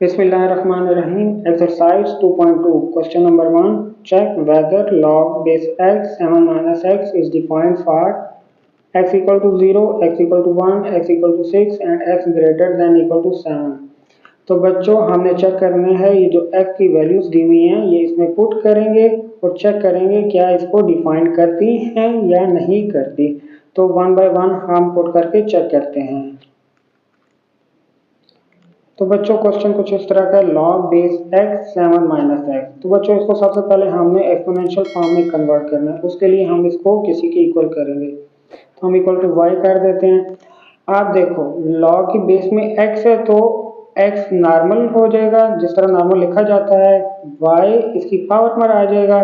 Bismillahirrahmanirrahim. Exercise 2.2. Question number 1. Check whether log base x 7 minus x is defined for x equal to 0, x equal to 1, x equal to 6 and x greater than equal to 7. तो बच्चों हमने check करना है ये जो x की values दी हुई हैं ये इसमें पुट करेंगे और चेक करेंगे क्या इसको डिफाइन करती हैं या नहीं करती। तो वन बाय वन हम पुट करके चेक करते हैं। तो बच्चों क्वेश्चन कुछ इस तरह का log base x 7 minus x. तो बच्चों इसको सबसे पहले हमने एक्सपोनेंशियल फॉर्म में कन्वर्ट करना है, उसके लिए हम इसको किसी के इक्वल करेंगे। तो हम इक्वल टू y कर देते हैं। आप देखो लॉग की बेस में x है तो x नॉर्मल हो जाएगा, जिस तरह नॉर्मल लिखा जाता है। y इसकी पावर में आ जाएगा,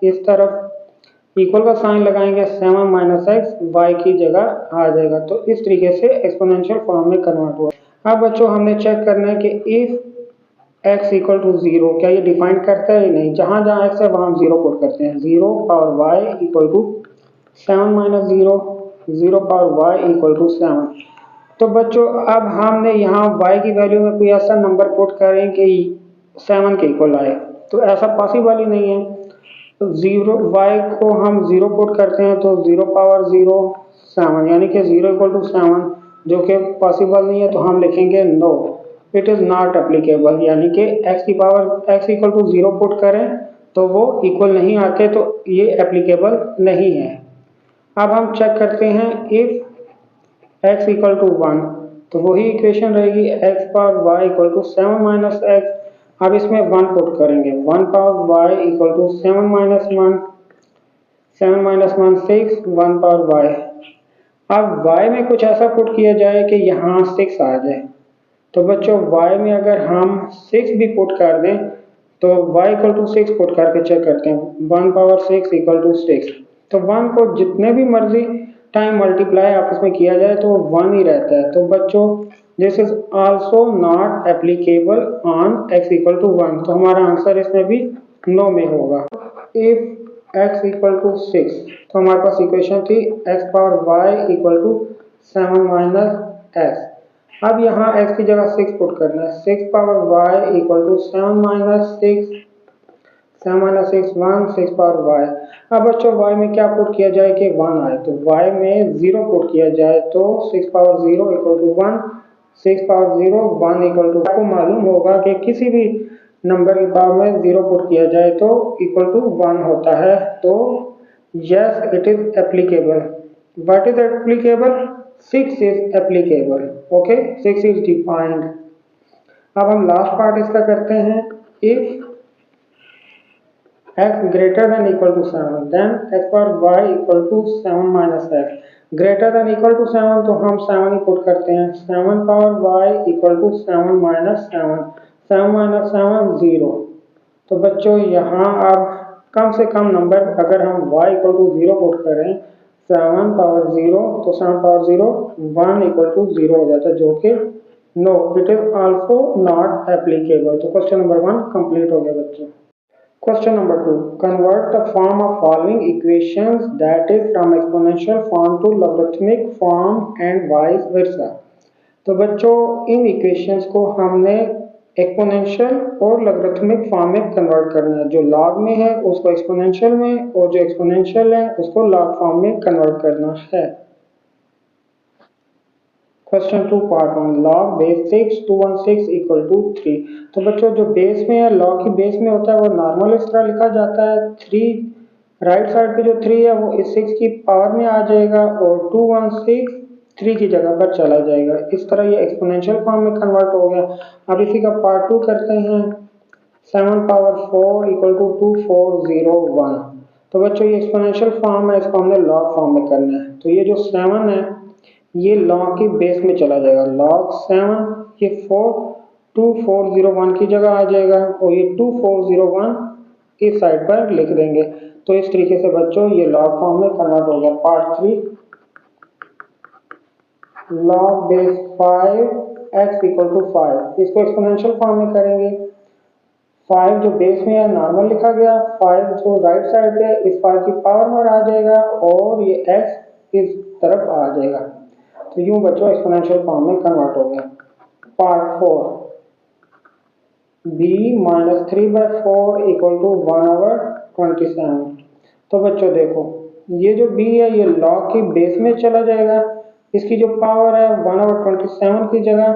इस तरफ इक्वल का साइन लगाएंगे, 7 माइनस एक्स y की जगह आ जाएगा। तो इस तरीके से एक्सपोनेंशियल फॉर्म में कन्वर्ट हुआ। अब बच्चों हमने चेक करना है कि इफ x इक्वल टू 0 क्या ये डिफाइन करता है या नहीं। जहां जहां x है वहां हम 0 पुट करते हैं। 0 power y equal to 7 minus 0, 0 power y equal to 7। तो बच्चों अब हमने यहाँ y की वैल्यू में कोई ऐसा नंबर पुट करें कि 7 के इक्वल आए, तो ऐसा पॉसिबल ही नहीं है। तो 0 y को हम 0 पुट करते हैं तो 0 पावर 0 7, यानी कि 0 इक्वल टू 7 जो कि पॉसिबल नहीं है। तो हम लिखेंगे no it is not applicable, यानी कि x की power x equal to 0 put करें तो वो इक्वल नहीं आते, तो ये एप्लीकेबल नहीं है। अब हम चेक करते हैं इफ x इक्वल टू 1, तो वही इक्वेशन रहेगी x power y equal to 7 minus x. अब इसमें 1 पुट करेंगे, 1 power y equal to 7 minus 1, 7 minus 1 6, 1 power y। अब y में कुछ ऐसा पुट किया जाए कि यहाँ 6 आ जाए। तो बच्चों y में अगर हम 6 भी पुट कर दें तो y इक्वल टू 6 पुट करके चेक करते हैं। 1 पावर 6 इक्वल टू 6। तो 1 को जितने भी मर्जी टाइम मल्टीप्लाई आपस में किया जाए तो 1 ही रहता है। तो बच्चों this is also not applicable on x equal to 1। तो हमारा आंसर इसमें भी नो में होगा। इफ x इक्वल टू 6, तो हमारे पास इक्वेशन थी x power y equal to 7 minus x. अब यहाँ x की जगह 6 पुट करना है। 6 power y equal to 7 minus 6, 7 minus 6 1, 6 power y। अब बच्चों y में क्या पुट किया जाए कि 1 आए। तो y में 0 पुट किया जाए तो 6 power 0 equal to 1, 6 power 0 1 equal to. आपको मालूम होगा कि किसी भी नंबर की पावर में 0 पुट किया जाए तो इक्वल टू 1 होता है। तो yes it is applicable. What is applicable? 6 is applicable. Okay, 6 is defined. अब हम लास्ट पार्ट इसका करते हैं। If x greater than equal to 7 then x पर y equal to 7 minus x। greater than equal to 7 तो हम 7 ही put करते हैं। 7 power y equal to 7 minus 7, 7 minus 7 0। तो बच्चों यहाँ अब कम से कम नंबर अगर हम y equal to 0 पुट करें 7 पावर 0 तो 7 पावर 0 1 equal to 0 हो जाता है, जो कि no it is also not applicable. तो क्वेश्चन नंबर 1 कंप्लीट हो गया बच्चों। Question number 2. Convert the form of following equations, that is from exponential form to logarithmic form and vice versa। तो बच्चों इन इक्वेशंस को हमने एक्सपोनेंशियल और लॉगरिथमिक फॉर्म में कन्वर्ट करना है। जो लॉग में है उसको एक्सपोनेंशियल में और जो एक्सपोनेंशियल है उसको लॉग फॉर्म में कन्वर्ट करना है। Question 2 part 1 log base 6 216 equal to 3। तो बच्चों जो बेस में है लॉग की बेस में होता है वो नॉर्मल इस तरह लिखा जाता है। 3 राइट साइड पे जो 3 है वो इस 6 की पावर में आ जाएगा और 216 3 की जगह पर चला जाएगा। इस तरह ये एक्सपोनेंशियल फॉर्म में कन्वर्ट हो गया। अब इसी का पार्ट 2 करते हैं। 7 पावर 4 इक्वल टू 2401। तो बच्चों ये एक्सपोनेंशियल फॉर्म है, इसको हमने लॉग फॉर्म में करना है। तो ये जो 7 है ये लॉग की बेस में चला जाएगा। लॉग 7 ये 2401 की जगह आ जाएगा और ये 2401 इस साइड पर लिख देंगे। तो इस तरीके से बच्चों ये लॉग फॉर्म में कन्वर्ट हो गया। Part 3 log base 5 x equal to 5, इसको एक्सपोनेंशियल फॉर्म में करेंगे। 5 जो बेस में है नॉर्मल लिखा गया, 5 जो राइट साइड पे इस 5 की पावर में आ जाएगा और ये x इस तरफ आ जाएगा। तो यूं बच्चों एक्सपोनेंशियल फॉर्म में कन्वर्ट हो गया। Part 4 b minus 3/4 equal to 1/27। तो बच्चों देखो, ये जो b है ये log की बेस में चला जाएगा, इसकी जो पावर है 1/27 की जगह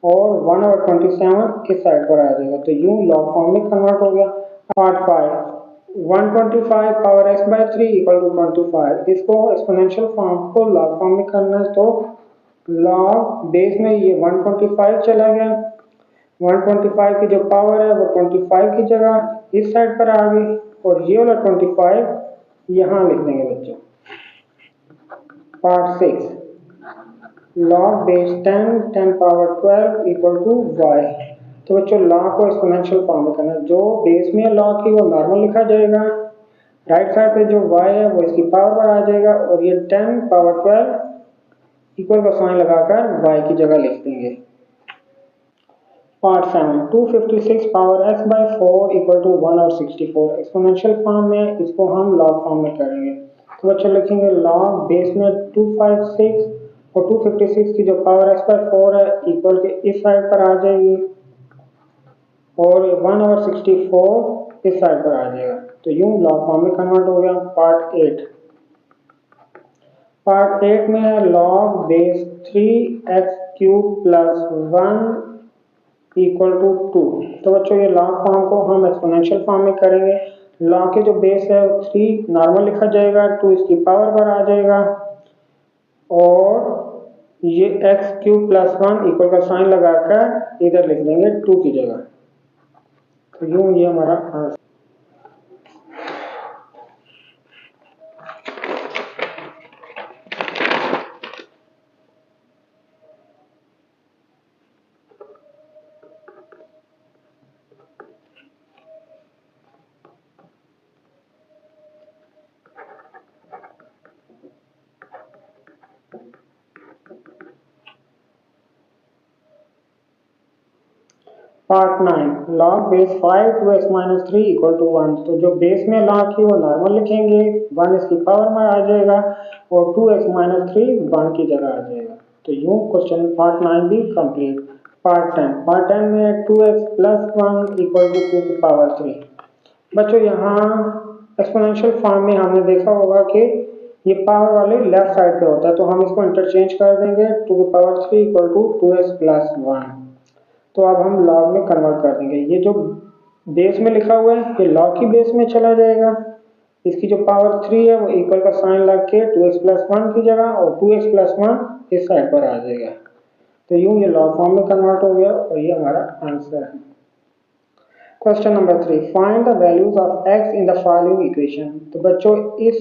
और 1/27 इस साइड पर आ जाएगा, तो यूं log फॉर्म में कन्वर्ट हो गया। Part 5, 125 power x by 3 equal to 25। इसको एक्सपोनेंशियल फॉर्म को log फॉर्म में करना है, तो log बेस में ये 125 चला गया, 125 की जो पावर है वो 25 की जगह इस साइड पर आ गई, और ये वाला 25 यहाँ लिख देंगे बच्चों। Part 6, log base 10 10 power 12 equal to y। तो बच्चों log को एक्सपोनेंशियल फॉर्म में करना है, जो बेस में log की वो नॉर्मल लिखा जाएगा, राइट साइड पे जो y है वो इसकी पावर पर आ जाएगा, और ये 10 पावर 12 इक्वल का साइन लगाकर y की जगह लिख देंगे। Part 7, 256 power x by 4 equal to 1 और 64। एक्सपोनेंशियल फॉर्म में इसको हम log फॉर्म में करेंगे, तो बच्चों लिखेंगे log बेस में 256 और 256 की जो पावर x बाय 4 है इक्वल के इस साइड पर आ जाएगी, और 1 और 64 इस साइड पर आ जाएगा, तो यूं log फॉर्म में कन्वर्ट हो गया। पार्ट 8 में है log base 3x cube plus 1 equal to 2। तो बच्चों ये log फॉर्म को हम एक्सपोनेंशियल फॉर्म में करेंगे, log के जो बेस है वो 3 नॉर्मल लिखा जाएगा, 2 इसकी पावर पर आ जाएगा, और ये x क्यूब प्लस 1 इक्वल का साइन लगाकर इधर लिख देंगे 2 की जगह, तो यूं ये हमारा answer. Part 9, log base 5 2x minus 3 equal to 1। तो जो बेस में log की वो नॉर्मल लिखेंगे, 1 इसकी पावर में आ जाएगा, और 2x माइनस 3 1 की जगह आ जाएगा, तो यूं क्वेश्चन पार्ट 9 भी कंप्लीट। पार्ट 10 में 2x प्लस 1 इक्वल टू 2 की पावर 3। बच्चों यहाँ एक्सपोनेंशियल फॉर्म में हमने देखा होगा कि ये पावर वाले लेफ्ट साइड पे होता है, तो हम इसको इंटरचेंज कर देंगे, 2 की power 3 equal to 2x plus 1। तो अब हम log में कन्वर्ट कर देंगे, ये जो बेस में लिखा हुआ है ये log की बेस में चला जाएगा, इसकी जो पावर 3 है वो इक्वल का साइन लग के 2x प्लस 1 की जगह और 2x प्लस 1 इस साइड पर आ जाएगा, तो यूं ये log फॉर्म में कन्वर्ट हो गया, और ये हमारा आंसर है। Question number 3, find the values of x in the following equation. तो बच्चों इस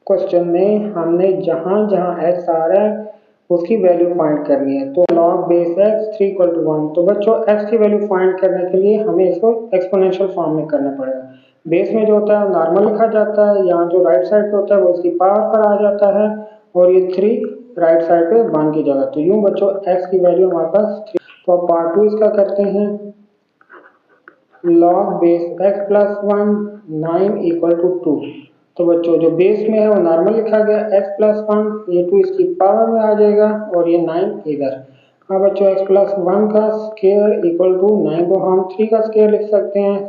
क्वेश्चन में हमने जहां जहां x आ रहा है उसकी वैल्यू फाइंड करनी है, तो log base x 3 equal to 1। तो बच्चों x की वैल्यू फाइंड करने के लिए हमें इसको एक्सपोनेंशियल फॉर्म में करना पड़ेगा, बेस में जो होता है नॉर्मल लिखा जाता है, यहाँ जो राइट साइड पे होता है वो इसकी पावर पर आ जाता है, और ये 3 राइट साइड पे 1 की जगह, तो यूं बच्चों x की वैल्यू हमारे पास 3। तो अब पार्ट 2 इसका करते हैं, log base x plus 1 9 equal to 2। तो बच्चों जो बेस में है वो नॉर्मल लिखा गया x प्लस 1, ये 2 इसकी पावर में आ जाएगा, और ये 9 इधर। अब बच्चों x प्लस 1 का स्क्वायर इक्वल टू 9 को हम 3 का स्क्वायर लिख सकते हैं,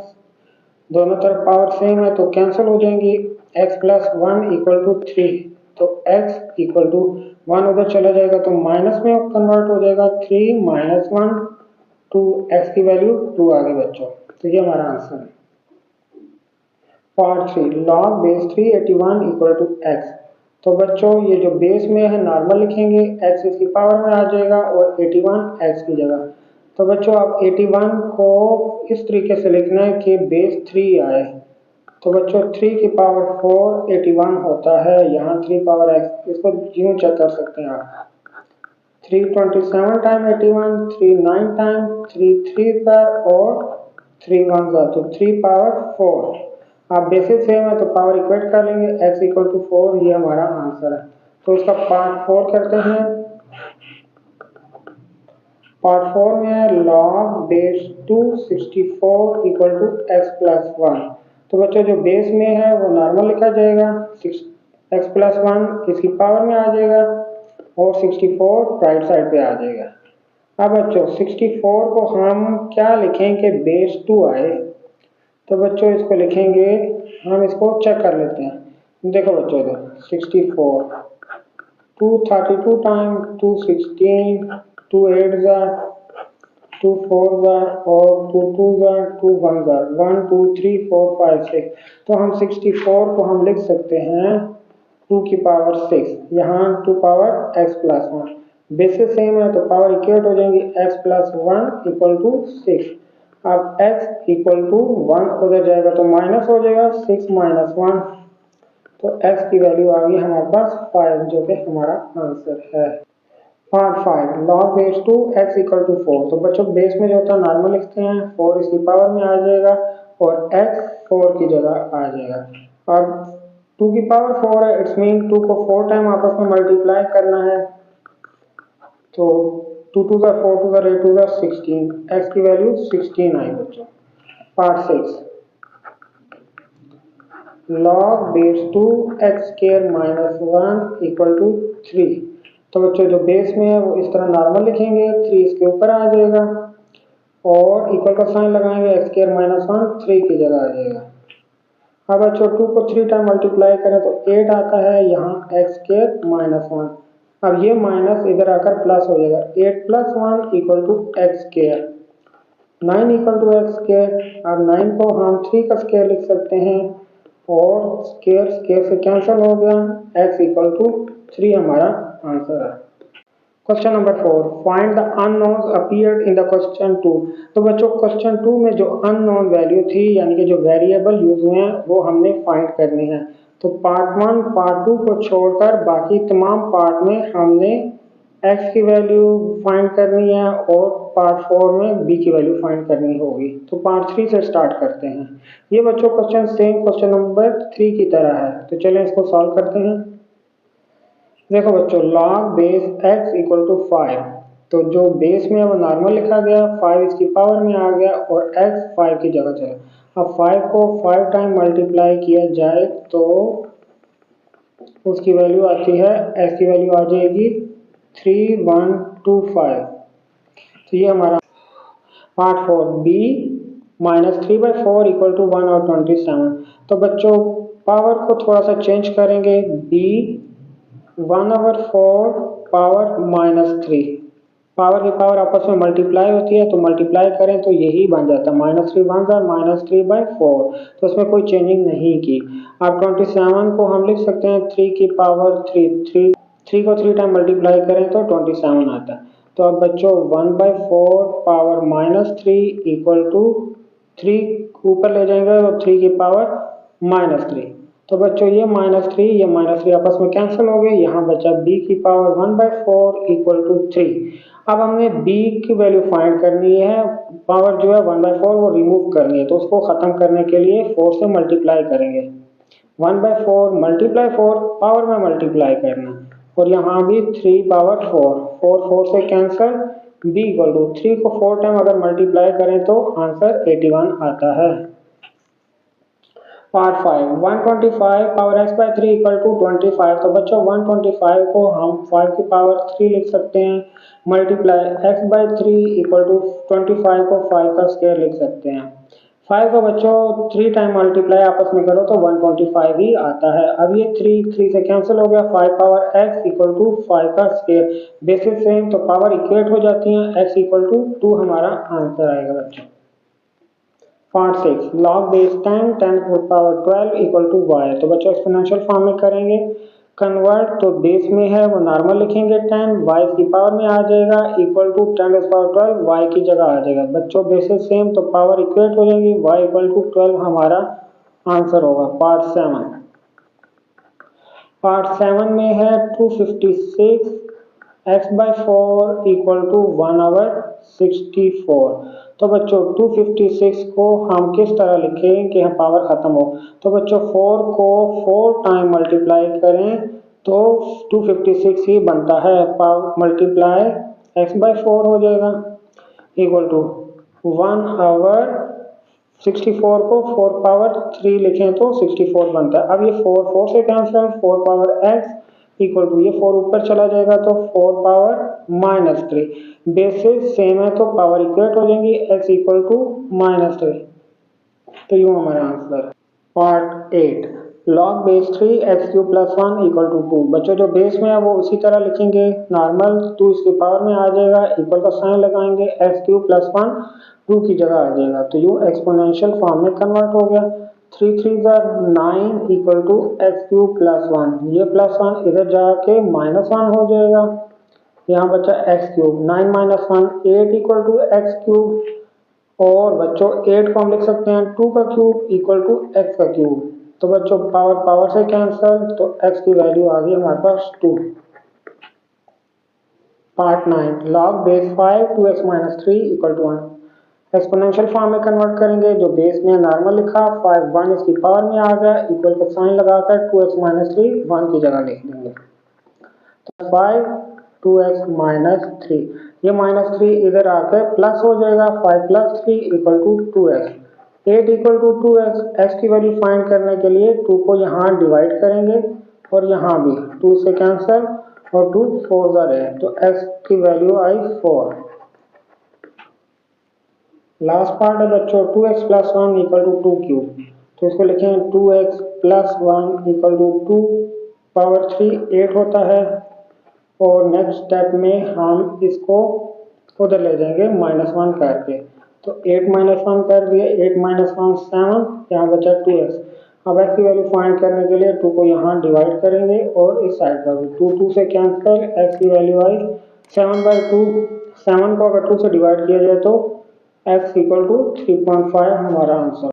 दोनों तरफ पावर सेम है तो कैंसिल हो जाएंगी, x प्लस 1 इक्वल टू 3, तो x इक्वल टू 1 उधर चला जाएगा तो माइनस में कन्वर्ट हो जाएगा, 3 माइनस 1 2, x की वैल्यू 2 आ गई बच्चों, तो ये हमारा आंसर है। Part 3, log base 381 equal to x। तो बच्चों ये जो बेस में है नॉर्मल लिखेंगे, x इसकी पावर में आ जाएगा, और 81 x की जगह। तो बच्चों आप 81 को इस तरीके से लिखना है कि बेस 3 आए, तो बच्चों 3 की पावर 4 81 होता है, यहाँ 3 पावर x, इसको यूं चेक कर सकते हैं आप, 327 टाइम 81, 3 9 टाइम, 3 3 पर, और 3 1 का, तो 3 पावर 4। आप बेसिस सेम है तो पावर इक्वेट कर लेंगे, x इक्वल टू 4, ये हमारा आंसर है। तो इसका पार्ट 4 करते हैं। पार्ट 4 में है log base 264 equal to x plus 1। तो बच्चों जो बेस में है वो नॉर्मल लिखा जाएगा, x प्लस 1 इसकी पावर में आ जाएगा, और 64 राइट साइड पे आ जाएगा, अब बच्चों 64 को हम क्या लिखेंगे बेस 2 आए, तो बच्चों इसको लिखेंगे, हम इसको चेक कर लेते हैं। देखो बच्चों इधर 64 232 टाइम 216 2 8 जा 2 4 जा और 2 2 जा 2 1 जा 1 2 3 4 5 6। तो हम 64 को हम लिख सकते हैं 2 की पावर 6, यहाँ 2 power x plus 1, basis same है तो पावर इक्वेट हो जाएंगी x प्लस 1 इक्वल टू 6। अब x इक्वल टू 1 उधर जाएगा तो माइनस हो जाएगा 6 माइनस 1, तो x की वैल्यू आ गई हमारे पास 5, जो कि हमारा आंसर है। Part 5 log base two x equal to 4। तो बच्चों बेस में जो होता है नॉर्मल लिखते हैं, 4 इसकी पावर में आ जाएगा और x 4 की जगह आ जाएगा। अब 2 की पावर 4 है, इट्स मीन 2 को 4 टाइम आपस में मल्टीप्लाई करना है, तो 2 2 का 4 2 का 8 2 का 16, x की वैल्यू 16 आई बच्चों। Part 6 log base two x square minus 1 equal to 3। तो बच्चों जो बेस में है वो इस तरह नॉर्मल लिखेंगे, 3 इसके ऊपर आ जाएगा और इक्वल का साइन लगाएंगे, एक्स स्क्वायर माइनस 1 3 की जगह आ जाएगा। अब बच्चों 2 को 3 टाइम मल्टीप्लाई करें तो 8 आता है, यहाँ एक्स स्क्वायर माइनस 1। अब ये माइनस इधर आकर प्लस हो जाएगा, 8 plus 1 equal to x square, 9 equal to x square. अब 9 को हम 3 का स्क्वायर लिख सकते हैं और स्क्वायर स्क्वायर से कैंसिल हो गया, x इक्वल टू 3 हमारा आंसर है। Question number 4 find the unknowns appeared in the question 2। तो बच्चों क्वेश्चन 2 में जो अननोन वैल्यू थी यानी कि जो वेरिएबल यूज हुए हैं वो हमने फाइंड करनी है। तो पार्ट 1 पार्ट 2 को छोड़कर बाकी तमाम पार्ट में हमने x की वैल्यू फाइंड करनी है और पार्ट 4 में b की वैल्यू फाइंड करनी होगी। तो पार्ट 3 से स्टार्ट करते हैं। ये बच्चों क्वेश्चन सेम क्वेश्चन नंबर 3 की तरह है, तो चलें इसको सॉल्व करते हैं। देखो बच्चों log base x equal to 5, तो जो बेस में है वो नॉर्मल लिखा गया, 5 इसकी पावर में आ गया और x 5 की जगह चला। अब 5 को 5 टाइम मल्टीप्लाई किया जाए तो उसकी वैल्यू आती है, x की वैल्यू आ जाएगी 3125। तो ये हमारा part 4 b minus 3/4 equal to 1 और 27। तो बच्चों पावर को थोड़ा सा चेंज करेंगे, b 1/4 पावर माइनस 3, पावर की पावर आपस में मल्टीप्लाई होती है तो मल्टीप्लाई करें तो यही बन जाता है, माइनस 3 1 माइनस 3/4, तो इसमें कोई चेंजिंग नहीं की। अब 27 को हम लिख सकते हैं 3 की पावर 3 को 3 टाइम मल्टीप्लाई करें तो 27 आता है। तो अब बच्चों 1/4 पावर माइनस 3 इक्वल टू 3 ऊपर ले जाएंगे तो 3 की पावर माइनस 3। तो बच्चों ये माइनस 3 आपस में कैंसिल हो गए, यहाँ बचा b की पावर 1/4 इक्वल टू 3। अब हमने b की वैल्यू फाइंड करनी है, पावर जो है 1/4 वो रिमूव करनी है, तो उसको खत्म करने के लिए 4 से मल्टीप्लाई करेंगे। 1/4 मल्टीप्लाई 4 पावर में मल्टीप्लाई करना और यहाँ भी 3 पावर 4 से कैंसिल, b इक्वल टू 3 को 4 टाइम अगर मल्टीप्लाई करें तो आंसर 81 आता है। Part 5 125 power x by 3 equal to 25। तो बच्चों 125 को हम 5 की पावर 3 लिख सकते हैं, multiply x by 3 equal to 25 को 5 का स्क्वायर लिख सकते हैं। 5 को बच्चों 3 टाइम मल्टीप्लाई आपस में करो तो 125 ही आता है। अब ये 3 से कैंसिल हो गया, 5 पावर x इक्वल टू 5 का स्क्वायर, बेसिस सेम तो पावर इक्वेट हो जाती है, x इक्वल टू 2 हमारा आंसर आएगा बच्चों। पार्ट 6 लॉग बेस 10 की पावर 12 इक्वल टू y। तो बच्चों एक्सपोनेंशियल फॉर्म में करेंगे कन्वर्ट, तो बेस में है वो नॉर्मल लिखेंगे 10, y की पावर में आ जाएगा इक्वल टू 10 की पावर 12 y की जगह आ जाएगा। बच्चों बेसिस सेम तो पावर इक्वेट हो जाएगी, y इक्वल टू 12 हमारा आंसर होगा। पार्ट 7 में है 256 x बाई 4 इक्वल टू 1/64। तो बच्चों 256 को हम किस तरह लिखें कि हम पावर खत्म हो, तो बच्चों 4 को 4 टाइम मल्टीप्लाई करें तो 256 ही बनता है, मल्टीप्लाई x बाई 4 हो जाएगा इक्वल टू 1/64 को 4 पावर 3 लिखें तो 64 बनता है। अब ये 4 से cancel, 4 power x equal to ये 4 ऊपर चला जाएगा तो 4 पावर -3। बेसिस सेम है तो पावर इक्वेट हो जाएंगी, x इक्वल टू -3। तो यूँ हमारा answer. Part 8 log base 3 x cube plus 1 equal to 2। बच्चों जो बेस में है वो उसी तरह लिखेंगे नॉर्मल, 2 इसकी पावर में आ जाएगा, इक्वल का साइन लगाएंगे, एक्स क्यूब प्लस 1 2 की जगह आ जाएगा, तो यूँ एक्सपोनेंशियल फॉर्म में कन्वर्ट हो गया। 3 3 9 equal to x cube plus 1, ये प्लस 1 इधर जाके -1 हो जाएगा, यहाँ बचा x cube, 9 minus 1 8 equal to x cube. और बच्चों 8 को हम लिख सकते हैं 2 का क्यूब इक्वल टू एक्स का क्यूब। तो बच्चों पावर पावर से कैंसिल, तो x की वैल्यू आ गई हमारे पास 2। Part 9 log base 5 2x minus 3 equal to 1। Exponential form में कन्वर्ट करेंगे, जो बेस में नॉर्मल लिखा 5 1 इसकी पावर में आ गया, इक्वल का साइन लगाकर 2x माइनस 3 1 की जगह लिख देंगे। तो 5 2x माइनस 3, ये -3 इधर आकर प्लस हो जाएगा, 5 plus 3 equal to 2x। 8 equal to 2x, x की वैल्यू फाइंड करने के लिए 2 को यहाँ डिवाइड करेंगे और यहाँ भी 2 से कैंसिल और 2 4 है, तो x की वैल्यू आई 4। लास्ट पार्ट है बच्चों 2x plus 1 equal to 2 cube, तो इसको लिखें 2x plus 1 equal to 2 power 3 8 होता है। और नेक्स्ट स्टेप में हम इसको उधर ले जाएंगे -1 करके, तो 8 -1 कर दिए, 8 -1 7, यहाँ बचा 2x। अब x की वैल्यू फाइंड करने के लिए 2 को यहाँ डिवाइड करेंगे और इस साइड पर 2 2 से कैंसिल, x की वैल्यू आई 7/2। 7 को अगर 2 से डिवाइड किया जाए तो x इक्वल टू 3.5 हमारा आंसर।